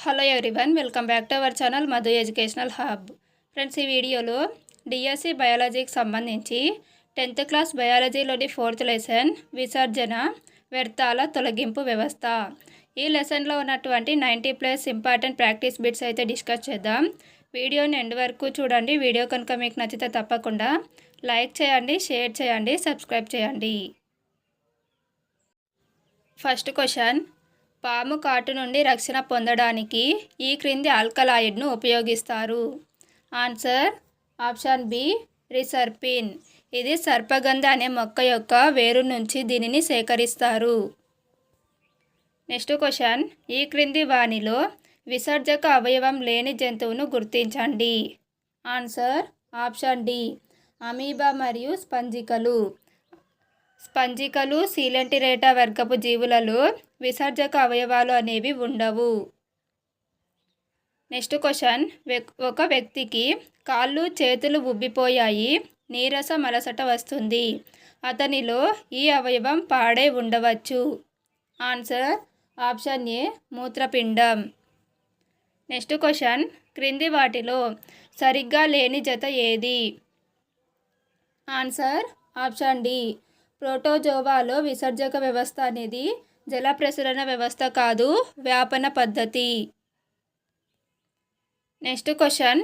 Hello everyone, welcome back to our channel Madhu educational hub. Friends, ఈ వీడియోలో DSC బయాలజీకి సంబంధించి 10th class బయాలజీలోని 4th lesson విసర్జన వ్యర్థాల తొలగింపు వ్యవస్థ, ఈ లెసన్లో ఉన్నటువంటి 90+ ఇంపార్టెంట్ ప్రాక్టీస్ బిట్స్ అయితే డిస్కస్ చేద్దాం. వీడియోని ఎండ్ వరకు చూడండి. వీడియో కనుక మీకు నచ్చితే తప్పకుండా లైక్ చేయండి, షేర్ చేయండి, సబ్స్క్రైబ్ చేయండి. ఫస్ట్ క్వశ్చన్, పాము కాటు నుండి రక్షణ పొందడానికి ఈ క్రింది ఆల్కలాయిడ్ను ఉపయోగిస్తారు. Answer option B reserpine. ఇది సర్పగంధ అనే మొక్క యొక్క వేరు నుంచి దీనిని సేకరిస్తారు. నెక్స్ట్ క్వశ్చన్, ఈ క్రింది వానిలో విసర్జక అవయవం లేని జంతువును గుర్తించండి. ఆన్సర్ ఆప్షన్ డి అమీబా మరియు స్పంజికలు. స్పంజికలు సీలెంటిరేటా వర్గపు జీవులలో విసర్జక అవయవాలు అనేవి ఉండవు. నెక్స్ట్ క్వశ్చన్, ఒక వ్యక్తికి కాళ్ళు చేతులు ఉబ్బిపోయాయి, నీరసం అలసట వస్తుంది. అతనిలో ఈ అవయవం పాడై ఉండవచ్చు. ఆన్సర్ ఆప్షన్ ఏ మూత్రపిండం. నెక్స్ట్ క్వశ్చన్, క్రింది వాటిలో సరిగ్గా లేని జత ఏది. ఆన్సర్ ఆప్షన్ డి ప్రోటోజోవాలో విసర్జక వ్యవస్థ అనేది జల ప్రసరణ వ్యవస్థ కాదు, వ్యాపన పద్ధతి. నెక్స్ట్ క్వశ్చన్,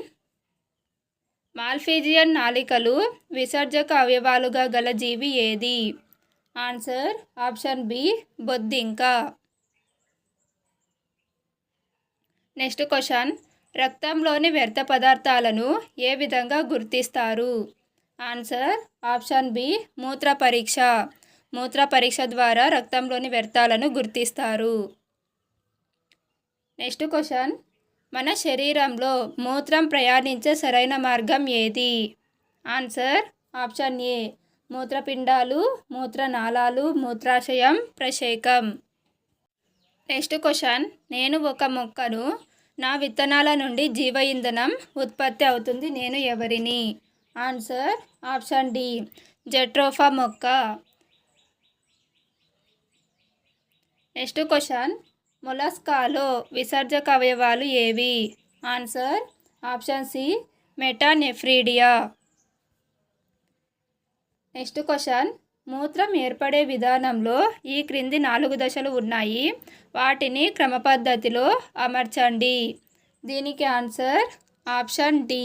మాల్ఫీజియన్ నాళికలు విసర్జక అవయవాలుగా గల జీవి ఏది. ఆన్సర్ ఆప్షన్ బి బొద్దింక. నెక్స్ట్ క్వశ్చన్, రక్తంలోని వ్యర్థ పదార్థాలను ఏ విధంగా గుర్తిస్తారు. ఆన్సర్ ఆప్షన్ బి మూత్ర పరీక్ష. మూత్ర పరీక్ష ద్వారా రక్తంలోని వ్యర్థాలను గుర్తిస్తారు. నెక్స్ట్ క్వశ్చన్, మన శరీరంలో మూత్రం ప్రయాణించే సరైన మార్గం ఏది. ఆన్సర్ ఆప్షన్ ఏ మూత్రపిండాలు, మూత్రనాళాలు, మూత్రాశయం, ప్రశేకం. నెక్స్ట్ క్వశ్చన్, నేను ఒక మొక్కను, నా విత్తనాల నుండి జీవ ఇంధనం ఉత్పత్తి అవుతుంది, నేను ఎవరిని. ఆన్సర్ ఆప్షన్ డి జెట్రోఫా మొక్క. నెక్స్ట్ క్వశ్చన్, మొలస్కాలో విసర్జక అవయవాలు ఏవి. Answer option C metanephridia. Next question, మూత్రం ఏర్పడే విధానంలో ఈ క్రింది 4 దశలు ఉన్నాయి, వాటిని క్రమ పద్ధతిలో అమర్చండి. దీనికి ఆన్సర్ ఆప్షన్ డి.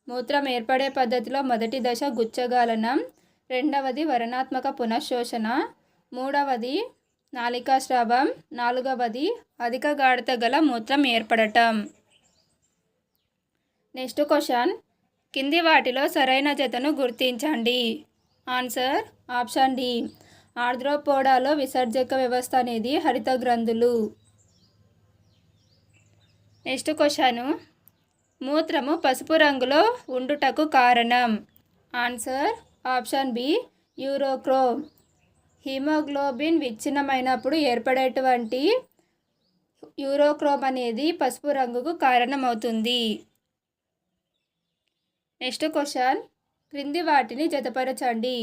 మూత్రం ఏర్పడే పద్ధతిలో మొదటి దశ గుచ్చగాలనం, రెండవది వరణాత్మక పునఃశోషణ, మూడవది నాళికాస్రావం, నాలుగవది అధిక గాఢత గల మూత్రం ఏర్పడటం. నెక్స్ట్ క్వశ్చన్, కింది వాటిలో సరైన జతను గుర్తించండి. ఆన్సర్ ఆప్షన్ డి ఆర్థ్రోపోడాలో విసర్జక వ్యవస్థ అనేది హరిత గ్రంథులు. నెక్స్ట్ క్వశ్చన్, మూత్రము పసుపు రంగులో ఉండుటకు కారణం. Answer option B urochrome. Haemoglobin విచ్ఛిన్నమైనప్పుడు ఏర్పడేటువంటి యూరోక్రోమ్ అనేది పసుపు రంగుకు కారణమవుతుంది. నెక్స్ట్ క్వశ్చన్, క్రింది వాటిని జతపరచండి.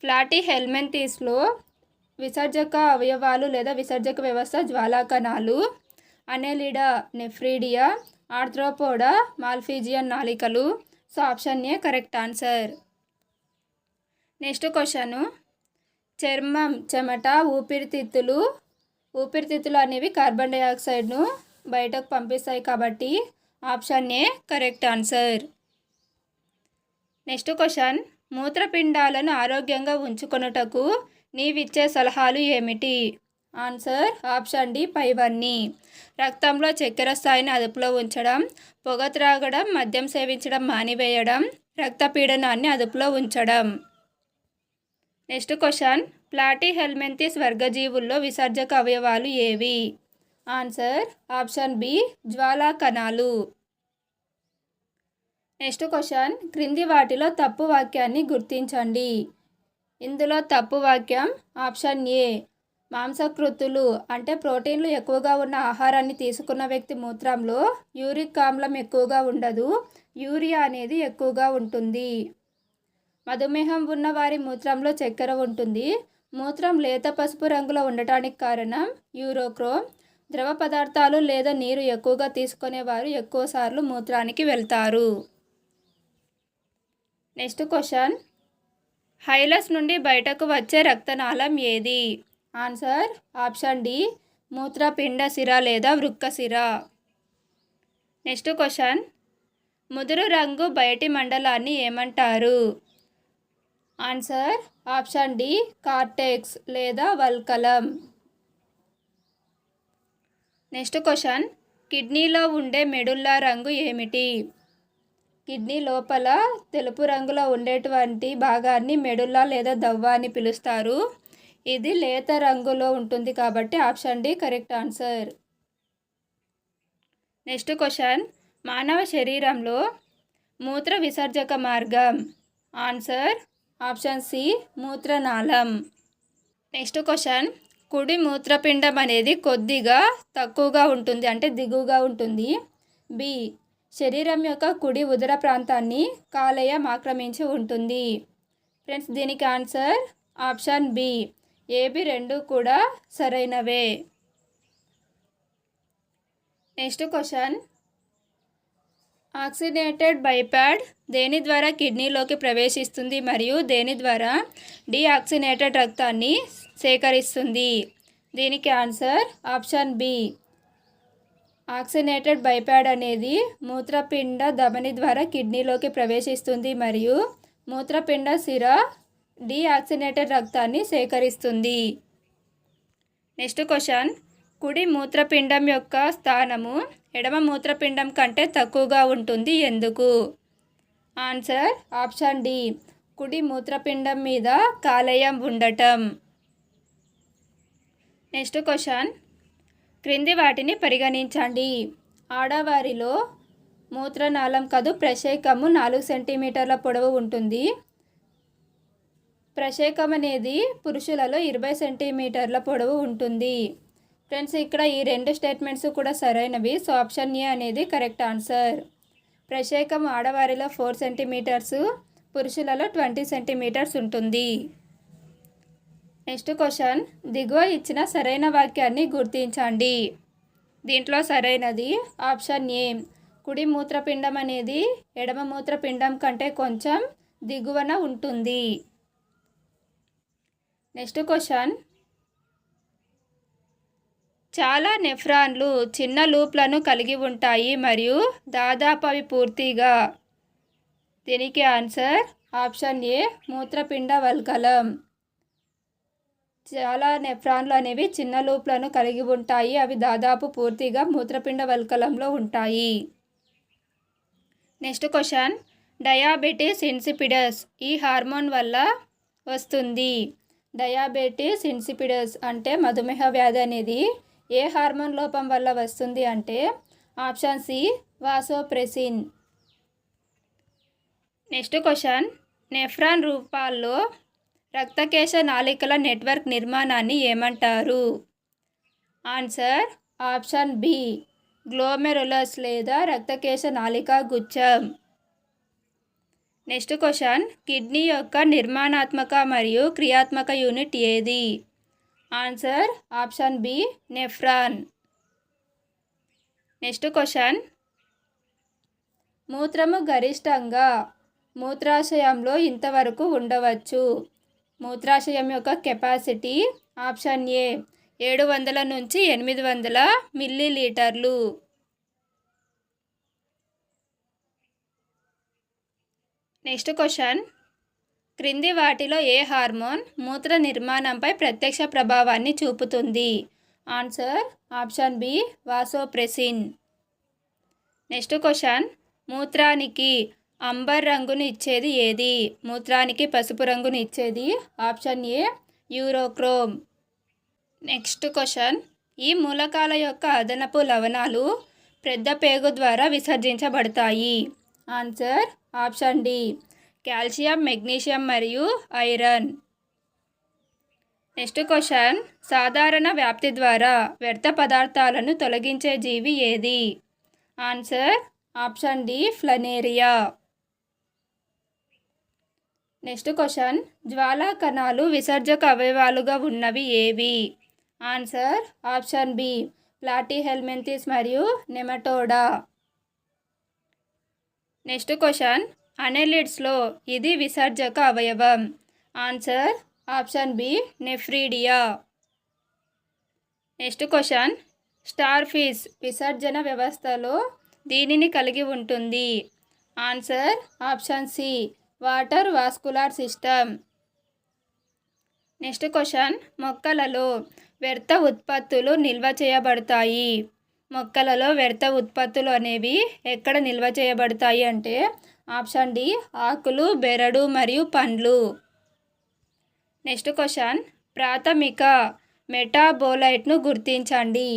ప్లాటిహెల్మింథస్లో విసర్జక అవయవాలు లేదా విసర్జక వ్యవస్థ జ్వాలాకణాలు, అనెలిడా నెఫ్రీడియా, ఆర్థ్రోపోడా, మాల్ఫీజియన్ నాళికలు. So option A correct answer. Next question, చర్మం, చెమట, ఊపిరితిత్తులు అనేవి కార్బన్ డైఆక్సైడ్ను బయటకు పంపిస్తాయి కాబట్టి option A correct answer. Next question, మూత్రపిండాలను ఆరోగ్యంగా ఉంచుకొనుటకు నీవిచ్చే సలహాలు ఏమిటి. ఆన్సర్ ఆప్షన్ డి పైవన్నీ. రక్తంలో చక్కెర స్థాయిని అదుపులో ఉంచడం, పొగ త్రాగడం, మద్యం సేవించడం మానివేయడం, రక్తపీడనాన్ని అదుపులో ఉంచడం. నెక్స్ట్ క్వశ్చన్, ప్లాటిహెల్మింథస్ వర్గజీవుల్లో విసర్జక అవయవాలు ఏవి. ఆన్సర్ ఆప్షన్ బి జ్వాలాకణాలు. నెక్స్ట్ క్వశ్చన్, క్రింది వాటిలో తప్పు వాక్యాన్ని గుర్తించండి. ఇందులో తప్పు వాక్యం ఆప్షన్ ఏ మాంసకృతులు అంటే ప్రోటీన్లు ఎక్కువగా ఉన్న ఆహారాన్ని తీసుకున్న వ్యక్తి మూత్రంలో యూరిక్ ఆమ్లం ఎక్కువగా ఉండదు, యూరియా అనేది ఎక్కువగా ఉంటుంది. మధుమేహం ఉన్న వారి మూత్రంలో చక్కెర ఉంటుంది. మూత్రం లేత పసుపు రంగులో ఉండటానికి కారణం యూరోక్రోమ్. ద్రవ పదార్థాలు లేదా నీరు ఎక్కువగా తీసుకునేవారు ఎక్కువసార్లు మూత్రానికి వెళ్తారు. నెక్స్ట్ క్వశ్చన్, హైలస్ నుండి బయటకు వచ్చే రక్తనాళం ఏది? ఆన్సర్ ఆప్షన్ డి మూత్రపిండ సిర లేదా వృక్కసిర. నెక్స్ట్ క్వశ్చన్, ముదురు రంగు బయటి మండలాన్ని ఏమంటారు? ఆన్సర్ ఆప్షన్ డి కార్టెక్స్ లేదా వల్కలం. నెక్స్ట్ క్వశ్చన్, కిడ్నీలో ఉండే మెడుల్లా రంగు ఏమిటి? కిడ్నీ లోపల తెలుపు రంగులో ఉండేటువంటి భాగాన్ని మెడుల్లా లేదా దవ్వ అని పిలుస్తారు. ఇది లేత రంగులో ఉంటుంది కాబట్టి option D correct answer. Next question, మానవ శరీరంలో మూత్ర విసర్జక మార్గం? ఆన్సర్ ఆప్షన్ సి మూత్రనాళం. నెక్స్ట్ క్వశ్చన్, కుడి మూత్రపిండం అనేది కొద్దిగా తక్కువగా ఉంటుంది అంటే దిగువగా ఉంటుంది. బి శరీరం యొక్క కుడి ఉదర ప్రాంతాన్ని కాలేయం ఆక్రమించి ఉంటుంది. ఫ్రెండ్స్ దీనికి ఆన్సర్ ఆప్షన్ బి. ఏబి రెండు కూడా సరైనవే. నెక్స్ట్ క్వశ్చన్, ఆక్సినేటెడ్ బైపాడ్ దేని ద్వారా కిడ్నీలోకి ప్రవేశిస్తుంది మరియు దేని ద్వారా డీఆక్సినేటెడ్ రక్తాన్ని సేకరిస్తుంది? దీనికి ఆన్సర్ ఆప్షన్ బి. ఆక్సినేటెడ్ బైపాడ్ అనేది మూత్రపిండ ధమని ద్వారా కిడ్నీలోకి ప్రవేశిస్తుంది మరియు మూత్రపిండ సిర డీఆక్సినేటెడ్ రక్తాన్ని సేకరిస్తుంది. నెక్స్ట్ క్వశ్చన్, కుడి మూత్రపిండం యొక్క స్థానము ఎడమ మూత్రపిండం కంటే తక్కువగా ఉంటుంది ఎందుకు? ఆన్సర్ ఆప్షన్ డి కుడి మూత్రపిండం మీద కాలేయం ఉండటం. నెక్స్ట్ క్వశ్చన్, క్రింది వాటిని పరిగణించండి. ఆడవారిలో మూత్రనాళం కదు ప్రశేకము 4 సెంటీమీటర్ల పొడవు ఉంటుంది. ప్రశేకం అనేది పురుషులలో 20 సెంటీమీటర్ల పొడవు ఉంటుంది. ఫ్రెండ్స్ ఇక్కడ ఈ రెండు స్టేట్మెంట్స్ కూడా సరైనవి. సో ఆప్షన్ ఏ అనేది కరెక్ట్ ఆన్సర్. ప్రశేకం ఆడవారిలో 4 సెంటీమీటర్స్, పురుషులలో 20 సెంటీమీటర్స్ ఉంటుంది. నెక్స్ట్ క్వశ్చన్, దిగువ ఇచ్చిన సరైన వాక్యాన్ని గుర్తించండి. దీంట్లో సరైనది ఆప్షన్ ఏ కుడి మూత్రపిండం అనేది ఎడమ మూత్రపిండం కంటే కొంచెం దిగువన ఉంటుంది. నెక్స్ట్ క్వశ్చన్, చాలా నెఫ్రాన్లు చిన్న లూప్లను కలిగి ఉంటాయి మరియు దాదాపు అవి పూర్తిగా. దీనికి ఆన్సర్ ఆప్షన్ ఏ మూత్రపిండ వల్కలం. చాలా నెఫ్రాన్లు అనేవి చిన్న లూప్లను కలిగి ఉంటాయి, అవి దాదాపు పూర్తిగా మూత్రపిండ వల్కలంలో ఉంటాయి. నెక్స్ట్ క్వశ్చన్, డయాబెటిస్ ఇన్సిపిడస్ ఈ హార్మోన్ వల్ల వస్తుంది? డయాబెటిస్ ఇన్సిపిడస్ అంటే మధుమేహ వ్యాధి అనేది ఏ హార్మోన్ లోపం వల్ల వస్తుంది అంటే option C vasopressin. Next question, nephron రూపాల్లో రక్తకేశ నాళికల నెట్వర్క్ నిర్మాణాన్ని ఏమంటారు? ఆన్సర్ ఆప్షన్ బి గ్లోమెరులస్ లేదా రక్తకేశ నాళికా గుచ్ఛం. నెక్స్ట్ క్వశ్చన్, కిడ్నీ యొక్క నిర్మాణాత్మక మరియు క్రియాత్మక యూనిట్ ఏది? Answer option B nephron. Next question, మూత్రము గరిష్టంగా మూత్రాశయంలో ఇంతవరకు ఉండవచ్చు. మూత్రాశయం యొక్క కెపాసిటీ ఆప్షన్ ఏ 700 నుంచి 800 మిల్లీలీటర్లు. నెక్స్ట్ క్వశ్చన్, క్రింది వాటిలో ఏ హార్మోన్ మూత్ర నిర్మాణంపై ప్రత్యక్ష ప్రభావాన్ని చూపుతుంది? Answer option B vasopressin. Next question, మూత్రానికి అంబర్ రంగును ఇచ్చేది ఏది? మూత్రానికి పసుపు రంగును ఇచ్చేది option A urochrome. Next question, ఈ మూలకాల యొక్క అదనపు లవణాలు పెద్ద పేగు ద్వారా విసర్జించబడతాయి. Answer option D calcium, magnesium మరియు ఐరన్. నెక్స్ట్ క్వశ్చన్, సాధారణ వ్యాప్తి ద్వారా వ్యర్థ పదార్థాలను తొలగించే జీవి ఏది? Answer option D Planaria. Next question, జ్వాలా కణాలు విసర్జక అవయవాలుగా ఉన్నవి ఏవి? ఆన్సర్ ఆప్షన్ బి ప్లాటిహెల్మింథిస్ మరియు నెమటోడా. నెక్స్ట్ క్వశ్చన్, అనెలిడ్స్లో ఇది విసర్జక అవయవం. Answer option B nephridia. Next question, star fish విసర్జన వ్యవస్థలో దీనిని కలిగి ఉంటుంది. Answer option C water vascular system. Next question, మొక్కలలో వ్యర్థ ఉత్పత్తులు నిల్వ చేయబడతాయి. మొక్కలలో వ్యర్థ ఉత్పత్తులు అనేవి ఎక్కడ నిల్వ చేయబడతాయి అంటే ఆప్షన్ డి ఆకులు, బెరడు మరియు పండ్లు. నెక్స్ట్ క్వశ్చన్, ప్రాథమిక మెటాబోలైట్ను గుర్తించండి.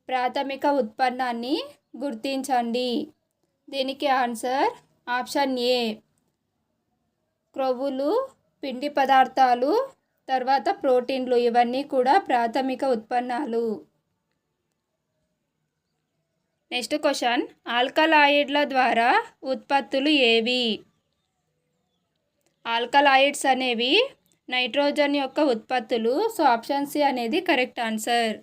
ప్రాథమిక ఉత్పన్నాన్ని గుర్తించండి. దీనికి ఆన్సర్ ఆప్షన్ ఏ క్రొవ్వులు, పిండి పదార్థాలు, తర్వాత ప్రోటీన్లు, ఇవన్నీ కూడా ప్రాథమిక ఉత్పన్నాలు. నెక్స్ట్ క్వశ్చన్, ఆల్కలాయిడ్ల ద్వారా ఉత్పత్తులు ఏవి. ఆల్కలాయిడ్స్ అనేవి నైట్రోజన్ యొక్క ఉత్పత్తులు. సో ఆప్షన్ సి అనేది కరెక్ట్ ఆన్సర్.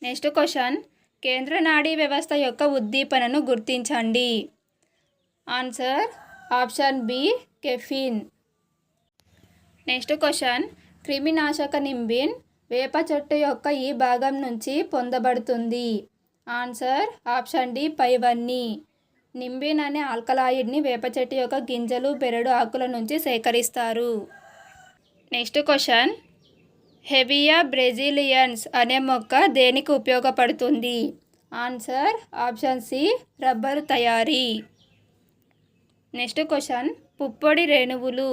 నెక్స్ట్ క్వశ్చన్, కేంద్ర నాడీ వ్యవస్థ యొక్క ఉద్దీపనను గుర్తించండి. Answer option B caffeine. Next question, క్రిమినాశక నింబిన్ వేప చెట్టు యొక్క ఈ భాగం నుంచి పొందబడుతుంది. ఆన్సర్ ఆప్షన్ డి పైవన్నీ. నింబిన్ అనే ఆల్కలాయిడ్ని వేప చెట్టు యొక్క గింజలు, బెరడు, ఆకుల నుంచి సేకరిస్తారు. నెక్స్ట్ క్వశ్చన్, హెవియా బ్రెజిలియన్స్ అనే మొక్క దేనికి ఉపయోగపడుతుంది. ఆన్సర్ ఆప్షన్ సి రబ్బరు తయారీ. నెక్స్ట్ క్వశ్చన్, పుప్పొడి రేణువులు.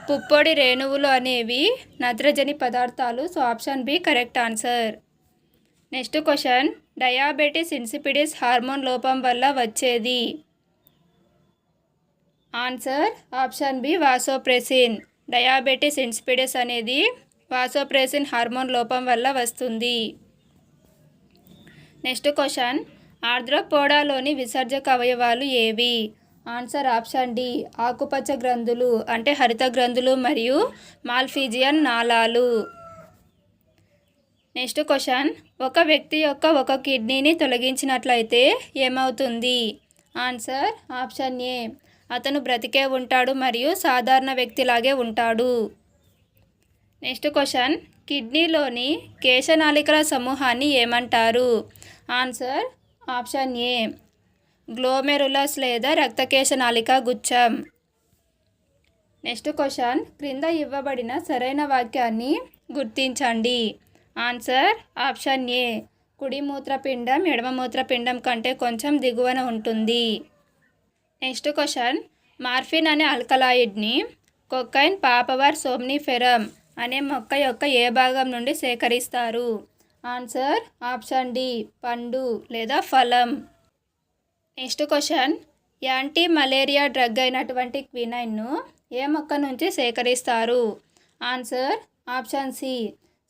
పుప్పొడి రేణువులు అనేవి నత్రజని పదార్థాలు. So option B correct answer. Next question, diabetes insipidus hormone లోపం వల్ల వచ్చేది. Answer option B vasopressin. Diabetes insipidus అనేది వాసోప్రెసిన్ హార్మోన్ లోపం వల్ల వస్తుంది. నెక్స్ట్ క్వశ్చన్, ఆర్ద్రోపోడాలోని విసర్జక అవయవాలు ఏవి. ఆన్సర్ ఆప్షన్ డి ఆకుపచ్చ గ్రంథులు అంటే హరిత గ్రంథులు మరియు మాల్ఫీజియన్ నాళాలు. నెక్స్ట్ క్వశ్చన్, ఒక వ్యక్తి యొక్క ఒక కిడ్నీని తొలగించినట్లయితే ఏమవుతుంది. ఆన్సర్ ఆప్షన్ ఏ అతను బ్రతికే ఉంటాడు మరియు సాధారణ వ్యక్తిలాగే ఉంటాడు. నెక్స్ట్ క్వశ్చన్, కిడ్నీలోని కేశనాళికల సమూహాన్ని ఏమంటారు. ఆన్సర్ ఆప్షన్ ఏ గ్లోమెరులస్ లేదా రక్తకేశనాళిక గుచ్ఛం. నెక్స్ట్ క్వశ్చన్, క్రింద ఇవ్వబడిన సరైన వాక్యాన్ని గుర్తించండి. ఆన్సర్ ఆప్షన్ ఏ కుడి మూత్రపిండం ఎడమ మూత్రపిండం కంటే కొంచెం దిగువన ఉంటుంది. నెక్స్ట్ క్వశ్చన్, మార్ఫిన్ అనే ఆల్కలాయిడ్ని కొకైన్, పాపవర్, సోమ్నిఫెరమ్ అనే మొక్క యొక్క ఏ భాగం నుండి సేకరిస్తారు. ఆన్సర్ ఆప్షన్ డి పండు లేదా ఫలం. Next question, anti malaria drug అయినటువంటి క్వినైన్ను ఏ మొక్క నుంచి సేకరిస్తారు. Answer option C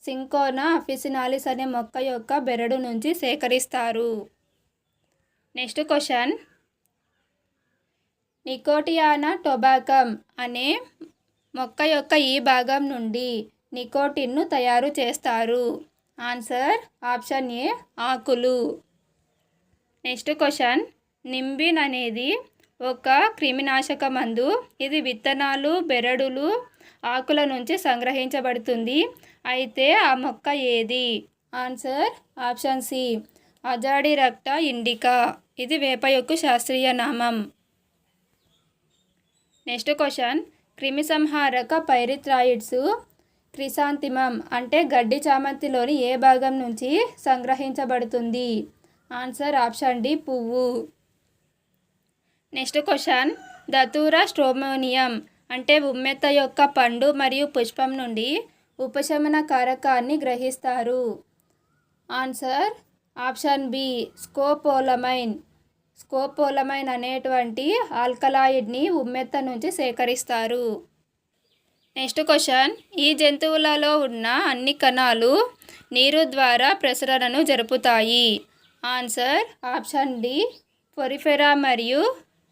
cinchona officinalis అనే మొక్క యొక్క బెరడు నుంచి సేకరిస్తారు. నెక్స్ట్ క్వశ్చన్, నికోటియానా టొబాకమ్ అనే మొక్క యొక్క ఈ భాగం నుండి నికోటిన్ను తయారు చేస్తారు. ఆన్సర్ ఆప్షన్ ఏ ఆకులు. నెక్స్ట్ క్వశ్చన్, నింబిన్ అనేది ఒక క్రిమినాశక మందు. ఇది విత్తనాలు, బెరడులు, ఆకుల నుంచి సంగ్రహించబడుతుంది. అయితే ఆ మొక్క ఏది. Answer option C Azadirachta indica. ఇది వేప యొక్క శాస్త్రీయ నామం. నెక్స్ట్ క్వశ్చన్, క్రిమిసంహారక పైరిథ్రాయిడ్స్ క్రిసాంతిమం అంటే గడ్డి చామంతిలోని ఏ భాగం నుంచి సంగ్రహించబడుతుంది. ఆన్సర్ ఆప్షన్ డి పువ్వు. నెక్స్ట్ క్వశ్చన్, దతూరా స్ట్రోమోనియం అంటే ఉమ్మెత్త యొక్క పండు మరియు పుష్పం నుండి ఉపశమన కారకాన్ని గ్రహిస్తారు. Answer option B scopolamine. Scopolamine అనేటువంటి ఆల్కలాయిడ్ని ఉమ్మెత్త నుంచి సేకరిస్తారు. నెక్స్ట్ క్వశ్చన్, ఈ జంతువులలో ఉన్న అన్ని కణాలు నీరు ద్వారా ప్రసరణను జరుపుతాయి. ఆన్సర్ ఆప్షన్ డి పొరిఫెరా మరియు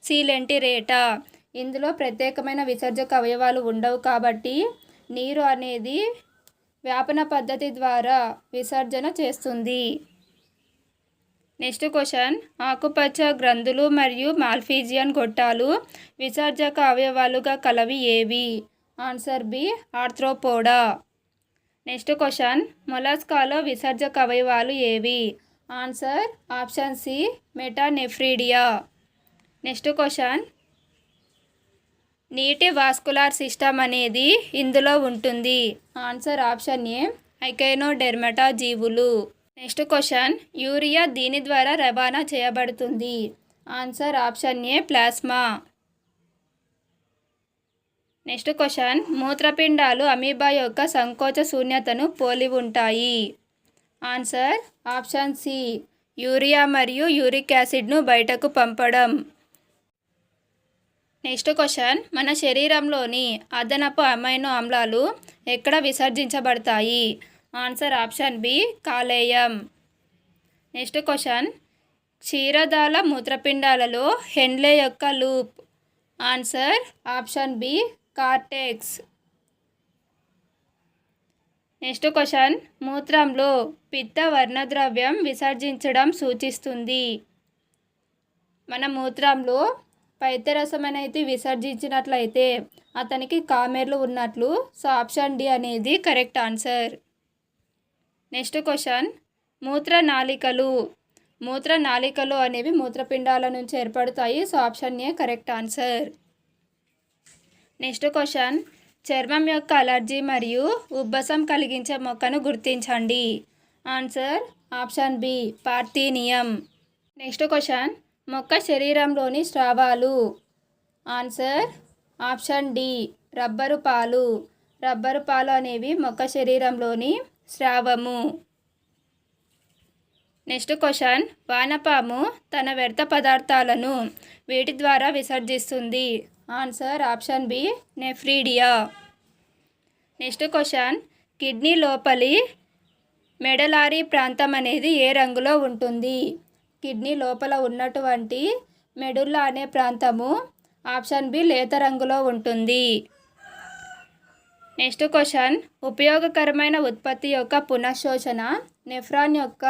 సీలెంటిరేటా. ఇందులో ప్రత్యేకమైన విసర్జక అవయవాలు ఉండవు కాబట్టి నీరు అనేది వ్యాపన పద్ధతి ద్వారా విసర్జన చేస్తుంది. నెక్స్ట్ క్వశ్చన్, ఆకుపచ్చ గ్రంథులు మరియు మాల్ఫీజియన్ గొట్టాలు విసర్జక అవయవాలుగా కలవి ఏవి? Answer B, Arthropoda. Next question, మొలస్కాలో విసర్జక అవయవాలు ఏవి? Answer option C, metanephridia. Next question, నీటి వాస్కులార్ సిస్టమ్ అనేది ఇందులో ఉంటుంది. ఆన్సర్ ఆప్షన్ ఏ, ఐకైనోడెర్మటా జీవులు. నెక్స్ట్ క్వశ్చన్, యూరియా దీని ద్వారా రవాణా చేయబడుతుంది. ఆన్సర్ ఆప్షన్ ఏ, ప్లాస్మా. నెక్స్ట్ క్వశ్చన్, మూత్రపిండాలు అమీబా యొక్క సంకోచ శూన్యతను పోలి ఉంటాయి. ఆన్సర్ ఆప్షన్ సి, యూరియా మరియు యూరిక్ యాసిడ్ను బయటకు పంపడం. నెక్స్ట్ క్వశ్చన్, మన శరీరంలోని అదనపు అమైనో ఆమ్లాలు ఎక్కడ విసర్జించబడతాయి? ఆన్సర్ ఆప్షన్ బి, కాలేయం. నెక్స్ట్ క్వశ్చన్, క్షీరదాల మూత్రపిండాలలో హెన్లే యొక్క loop. Answer option B, cortex. Next question, మూత్రంలో పిత్త వర్ణద్రవ్యం విసర్జించడం సూచిస్తుంది. మన మూత్రంలో పైత్యరసం అనేది విసర్జించినట్లయితే అతనికి కామెర్లు ఉన్నట్లు. సో ఆప్షన్ డి అనేది కరెక్ట్ ఆన్సర్. నెక్స్ట్ క్వశ్చన్, మూత్రనాళికలు అనేవి మూత్రపిండాల నుంచి ఏర్పడతాయి. So option A correct answer. Next question, చర్మం యొక్క అలర్జీ మరియు ఉబ్బసం కలిగించే మొక్కను గుర్తించండి. Answer option B, parthenium. Next question, మొక్క శరీరంలోని స్రావాలు. ఆన్సర్ ఆప్షన్ డి, రబ్బరు పాలు. రబ్బరు పాలు అనేవి మొక్క శరీరంలోని స్రావము. నెక్స్ట్ క్వశ్చన్, వానపాము తన వ్యర్థ పదార్థాలను వీటి ద్వారా విసర్జిస్తుంది. Answer option B, nephridia. Next question, kidney లోపలి మెడలారీ ప్రాంతం అనేది ఏ రంగులో ఉంటుంది? కిడ్నీ లోపల ఉన్నటువంటి మెడుల్లా అనే ప్రాంతము ఆప్షన్ బి, లేత రంగులో ఉంటుంది. నెక్స్ట్ క్వశ్చన్, ఉపయోగకరమైన ఉత్పత్తి యొక్క పునఃశోషణ నెఫ్రాన్ యొక్క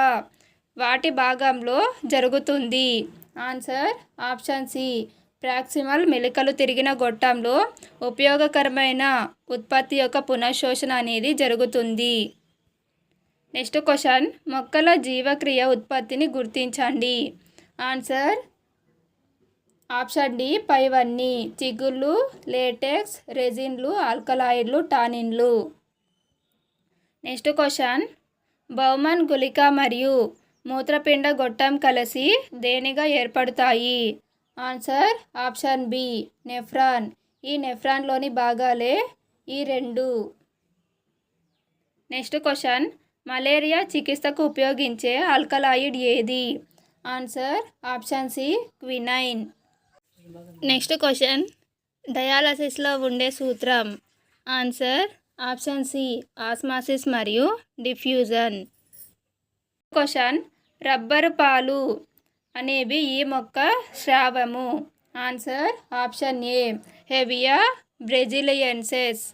వాటి భాగంలో జరుగుతుంది. ఆన్సర్ ఆప్షన్ సి, ప్రాక్సిమల్ మెలికలు తిరిగిన గొట్టంలో ఉపయోగకరమైన ఉత్పత్తి యొక్క పునఃశోషణ అనేది జరుగుతుంది. నెక్స్ట్ క్వశ్చన్, మొక్కల జీవక్రియ ఉత్పత్తిని గుర్తించండి. ఆన్సర్ ఆప్షన్ డి, పైవన్నీ. చిగుళ్ళు, లేటెక్స్, రెజిన్లు, ఆల్కలాయిడ్లు, టానిన్లు. నెక్స్ట్ క్వశ్చన్, బౌమన్ గుళిక మరియు మూత్రపిండ గొట్టం కలిసి దేనిగా ఏర్పడతాయి? Answer option B, nephron. ఈ నెఫ్రాన్లోని భాగాలే ఈ రెండు. నెక్స్ట్ క్వశ్చన్, మలేరియా చికిత్సకు ఉపయోగించే ఆల్కలాయిడ్ ఏది? Answer option C, quinine. Next question, డయాలసిస్లో ఉండే సూత్రం. ఆన్సర్ ఆప్షన్ సి, ఆస్మాసిస్ మరియు డిఫ్యూజన్. క్వశ్చన్, రబ్బరు పాలు అనేవి ఈ మొక్క స్రావము. Answer option A, Hevea brasiliensis.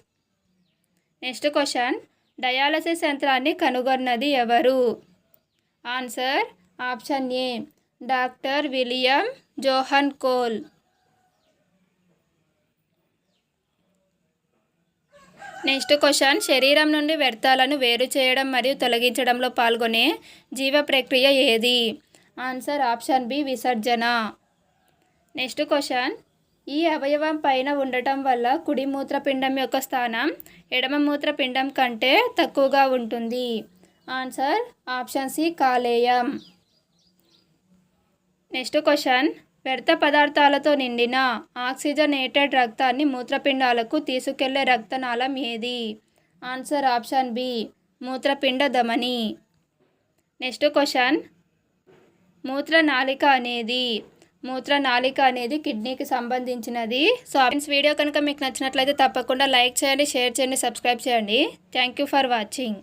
Next question, dialysis యంత్రాన్ని కనుగొన్నది ఎవరు? Answer option A, doctor William Johan Kolff. Next question, శరీరం నుండి వ్యర్థాలను వేరు చేయడం మరియు తొలగించడంలో పాల్గొనే జీవ ప్రక్రియ ఏది? ఆన్సర్ ఆప్షన్ బి, విసర్జన. నెక్స్ట్ క్వశ్చన్, ఈ అవయవం పైన ఉండటం వల్ల కుడి మూత్రపిండం యొక్క స్థానం ఎడమ మూత్రపిండం కంటే తక్కువగా ఉంటుంది. ఆన్సర్ ఆప్షన్ సి, కాలేయం. నెక్స్ట్ క్వశ్చన్, వ్యర్థ పదార్థాలతో నిండిన ఆక్సిజనేటెడ్ రక్తాన్ని మూత్రపిండాలకు తీసుకెళ్లే రక్తనాళం ఏది? ఆన్సర్ ఆప్షన్ బి, మూత్రపిండ ధమని. నెక్స్ట్ క్వశ్చన్, మూత్రనాళిక అనేది కిడ్నీకి సంబంధించినది. సో వీడియో కనుక మీకు నచ్చినట్లయితే తప్పకుండా లైక్ చేయండి, షేర్ చేయండి, సబ్స్క్రైబ్ చేయండి. Thank you for watching.